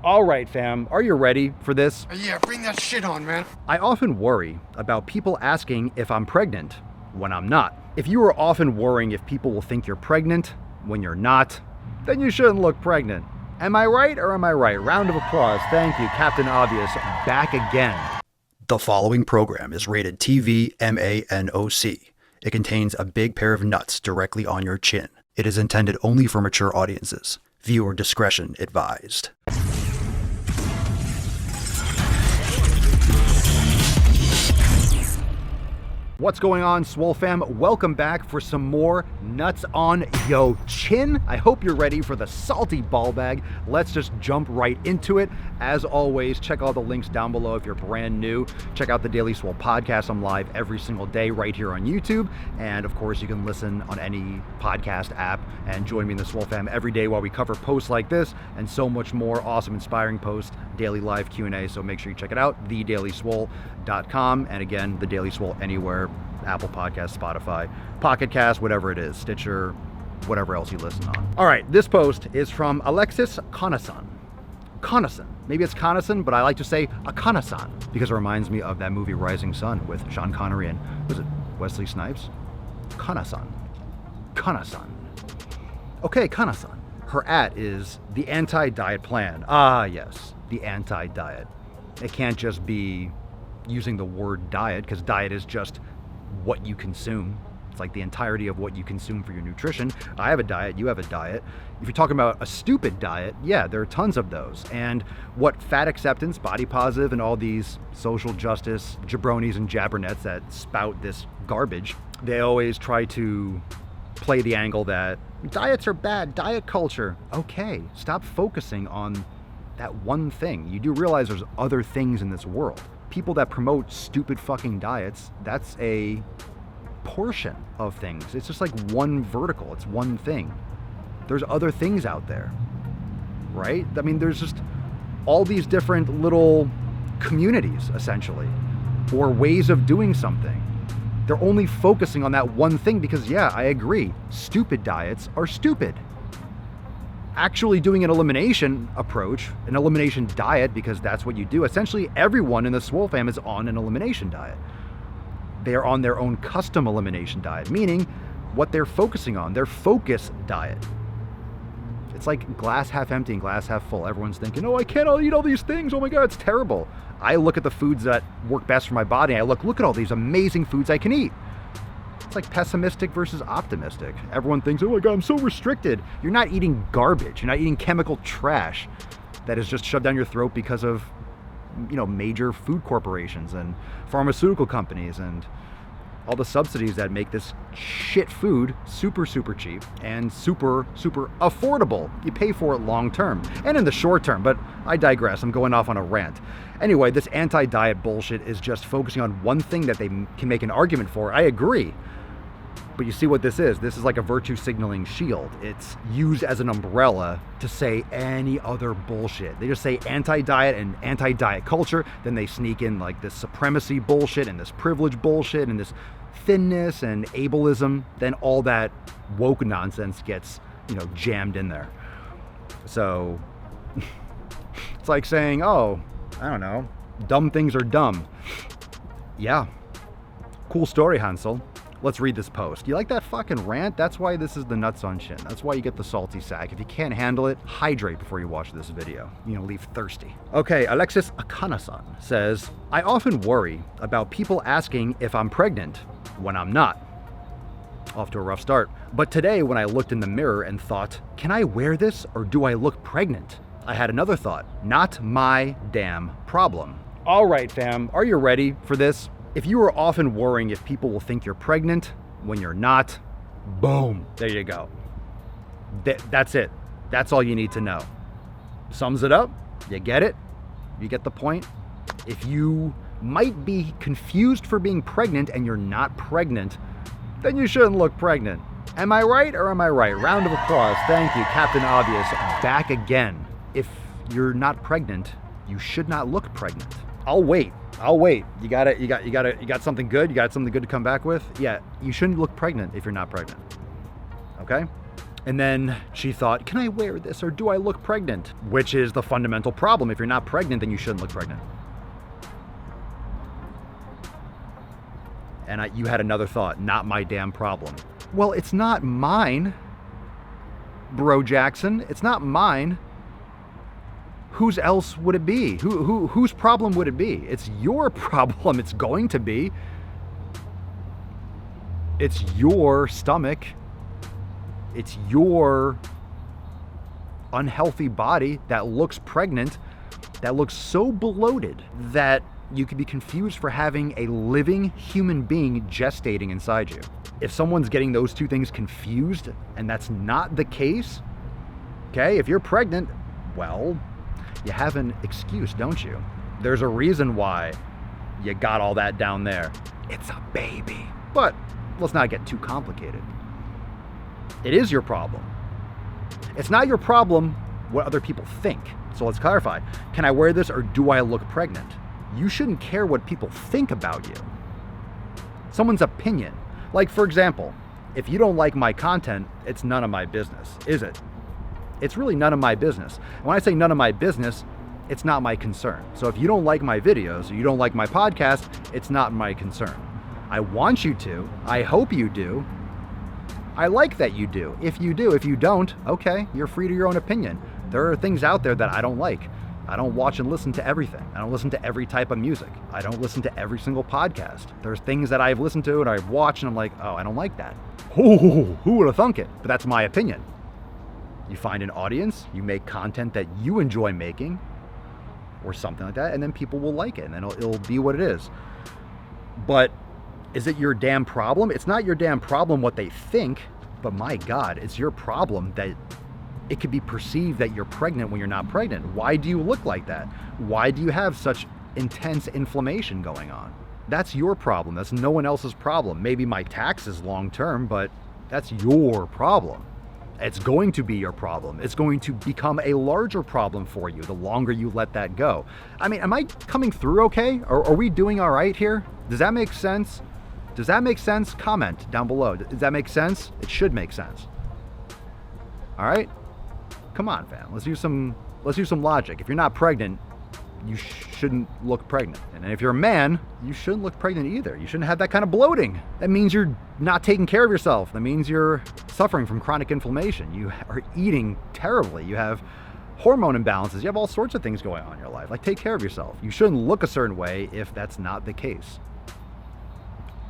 All right, fam, are you ready for this? Yeah, bring that shit on, man. I often worry about people asking if I'm pregnant when I'm not. If you are often worrying if people will think you're pregnant when you're not, then you shouldn't look pregnant. Am I right or am I right? Round of applause. Thank you, Captain Obvious, back again. The following program is rated TV MANOC. It contains a big pair of nuts directly on your chin. It is intended only for mature audiences. Viewer discretion advised. What's going on, Swole fam? Welcome back for some more nuts on yo chin. I hope you're ready for the salty ball bag. Let's just jump right into it. As always, check all the links down below if you're brand new. Check out the Daily Swole podcast. I'm live every single day right here on YouTube. And of course, you can listen on any podcast app and join me in the Swole fam every day while we cover posts like this and so much more awesome, inspiring posts, daily live Q&A. So make sure you check it out, thedailyswole.com. And again, The Daily Swole anywhere. Apple Podcasts, Spotify, Pocket Cast, whatever it is, Stitcher, whatever else you listen on. All right, this post is from Alexis Conason. Conason. Maybe it's Conason, but I like to say Conason because it reminds me of that movie Rising Sun with Sean Connery and, was it Wesley Snipes? Conason. Conason. Okay, Conason. Her @ is the anti-diet plan. Ah, yes, the anti-diet. It can't just be using the word diet because diet is just what you consume. It's like the entirety of what you consume for your nutrition. I have a diet, you have a diet. If you're talking about a stupid diet, yeah, there are tons of those. And what fat acceptance, body positive, and all these social justice jabronis and jabbernets that spout this garbage, they always try to play the angle that diets are bad, diet culture. Okay, stop focusing on that one thing. You do realize there's other things in this world. People that promote stupid fucking diets, that's a portion of things. It's just like one vertical. It's one thing. There's other things out there, right? I mean, there's just all these different little communities, essentially, or ways of doing something. They're only focusing on that one thing because, yeah, I agree. Stupid diets are stupid. Actually doing an elimination approach, an elimination diet, because that's what you do. Essentially, everyone in the Swole fam is on an elimination diet. They are on their own custom elimination diet, meaning what they're focusing on, their focus diet. It's like glass half empty and glass half full. Everyone's thinking, oh, I can't eat all these things. Oh my God, it's terrible. I look at the foods that work best for my body. And I look at all these amazing foods I can eat. It's like pessimistic versus optimistic. Everyone thinks, oh my God, I'm so restricted. You're not eating garbage. You're not eating chemical trash that is just shoved down your throat because of, major food corporations and pharmaceutical companies and all the subsidies that make this shit food super, super cheap and super, super affordable. You pay for it long term and in the short term, but I digress. I'm going off on a rant. Anyway, this anti-diet bullshit is just focusing on one thing that they can make an argument for. I agree. But you see what this is? This is like a virtue signaling shield. It's used as an umbrella to say any other bullshit. They just say anti-diet and anti-diet culture, then they sneak in like this supremacy bullshit and this privilege bullshit and this thinness and ableism. Then all that woke nonsense gets, jammed in there. So it's like saying, oh, I don't know, dumb things are dumb. Yeah. Cool story, Hansel. Let's read this post. You like that fucking rant? That's why this is the nuts on chin. That's why you get the salty sack. If you can't handle it, hydrate before you watch this video. Leave thirsty. Okay, Alexis Conason says, I often worry about people asking if I'm pregnant when I'm not. Off to a rough start. But today when I looked in the mirror and thought, can I wear this or do I look pregnant? I had another thought. Not my damn problem. All right, fam. Are you ready for this? If you are often worrying if people will think you're pregnant when you're not, boom, there you go. That's it. That's all you need to know. Sums it up. You get it? You get the point? If you might be confused for being pregnant and you're not pregnant, then you shouldn't look pregnant. Am I right or am I right? Round of applause. Thank you, Captain Obvious, back again. If you're not pregnant, you should not look pregnant. I'll wait. You got something good? You got something good to come back with? Yeah, you shouldn't look pregnant if you're not pregnant. Okay? And then she thought, can I wear this or do I look pregnant? Which is the fundamental problem. If you're not pregnant, then you shouldn't look pregnant. And you had another thought, not my damn problem. Well, it's not mine, Bro Jackson. It's not mine. Whose else would it be? Whose problem would it be? It's your problem. It's going to be. It's your stomach. It's your unhealthy body that looks pregnant, that looks so bloated that you could be confused for having a living human being gestating inside you. If someone's getting those two things confused and that's not the case, okay, if you're pregnant, well, you have an excuse, don't you? There's a reason why you got all that down there. It's a baby. But let's not get too complicated. It is your problem. It's not your problem what other people think. So let's clarify. Can I wear this or do I look pregnant? You shouldn't care what people think about you. Someone's opinion. Like, for example, if you don't like my content, it's none of my business, is it? It's really none of my business. And when I say none of my business, it's not my concern. So if you don't like my videos or you don't like my podcast, it's not my concern. I want you to. I hope you do. I like that you do. If you do, if you don't, okay, you're free to your own opinion. There are things out there that I don't like. I don't watch and listen to everything. I don't listen to every type of music. I don't listen to every single podcast. There's things that I've listened to and I've watched and I'm like, oh, I don't like that. Who would have thunk it? But that's my opinion. You find an audience, you make content that you enjoy making or something like that, and then people will like it and then it'll be what it is. But is it your damn problem? It's not your damn problem what they think, but my God, it's your problem that it could be perceived that you're pregnant when you're not pregnant. Why do you look like that? Why do you have such intense inflammation going on? That's your problem. That's no one else's problem. Maybe my taxes long term, but that's your problem. It's going to be your problem. It's going to become a larger problem for you the longer you let that go. I mean, am I coming through okay? Are we doing all right here? Does that make sense? Does that make sense? Comment down below. Does that make sense? It should make sense. All right? Come on, fam. Let's use some logic. If you're not pregnant, you shouldn't look pregnant. And if you're a man, you shouldn't look pregnant either. You shouldn't have that kind of bloating. That means you're not taking care of yourself. That means you're suffering from chronic inflammation. You are eating terribly. You have hormone imbalances. You have all sorts of things going on in your life. Like, take care of yourself. You shouldn't look a certain way if that's not the case.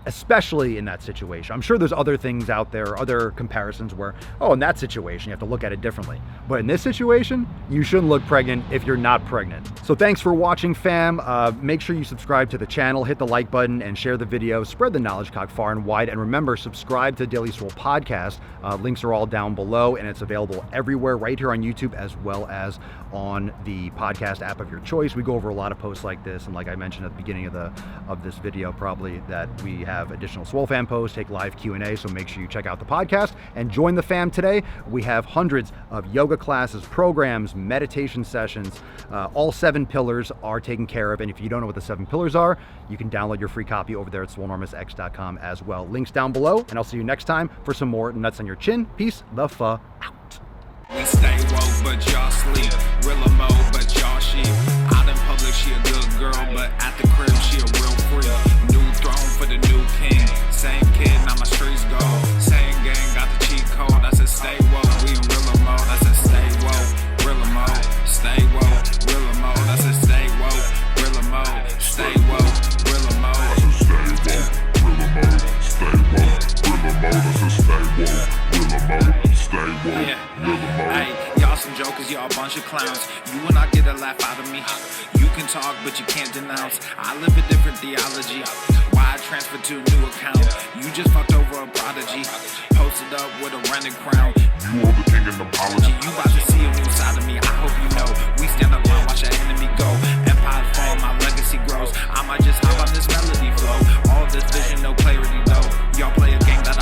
Especially in that situation. I'm sure there's other things out there, other comparisons where, oh, in that situation, you have to look at it differently. But in this situation, you shouldn't look pregnant if you're not pregnant. So thanks for watching, fam. Make sure you subscribe to the channel, hit the like button, and share the video. Spread the knowledge cock far and wide. And remember, subscribe to Daily Swole Podcast. Links are all down below, and it's available everywhere, right here on YouTube, as well as on the podcast app of your choice. We go over a lot of posts like this, and like I mentioned at the beginning of this video, probably, that we have additional Swole Fam posts, take live Q&A, so make sure you check out the podcast and join the fam today. We have hundreds of yoga classes, programs, meditation sessions. All 7 pillars are taken care of, and if you don't know what the 7 pillars are, you can download your free copy over there at swolenormousx.com as well. Links down below, and I'll see you next time for some more nuts on your chin. Peace the fuck out. We stay woke, but y'all sleep. Real mode, but y'all sheep. Out in public, she a good girl, but at the crib, she a real freak. New throne for the new king. Same kid, now my streets go. Same gang, got the cheat code. I said stay woke, we in real mode. I said stay woke, real mode. Stay woke, real mode. I said stay woke, real mode. Stay woke, real mode. I said stay woke, real mode. Stay woke, real mode. I said stay woke, real mode. Stay woke, real mode. Hey, y'all some jokers, y'all a bunch of clowns. You will not get a laugh out of me. You can talk, but you can't denounce. I live a different theology. Why I transferred to a new account? You just fucked over a prodigy. Posted up with a rented crown. You are the king of apology. You about to see a new side of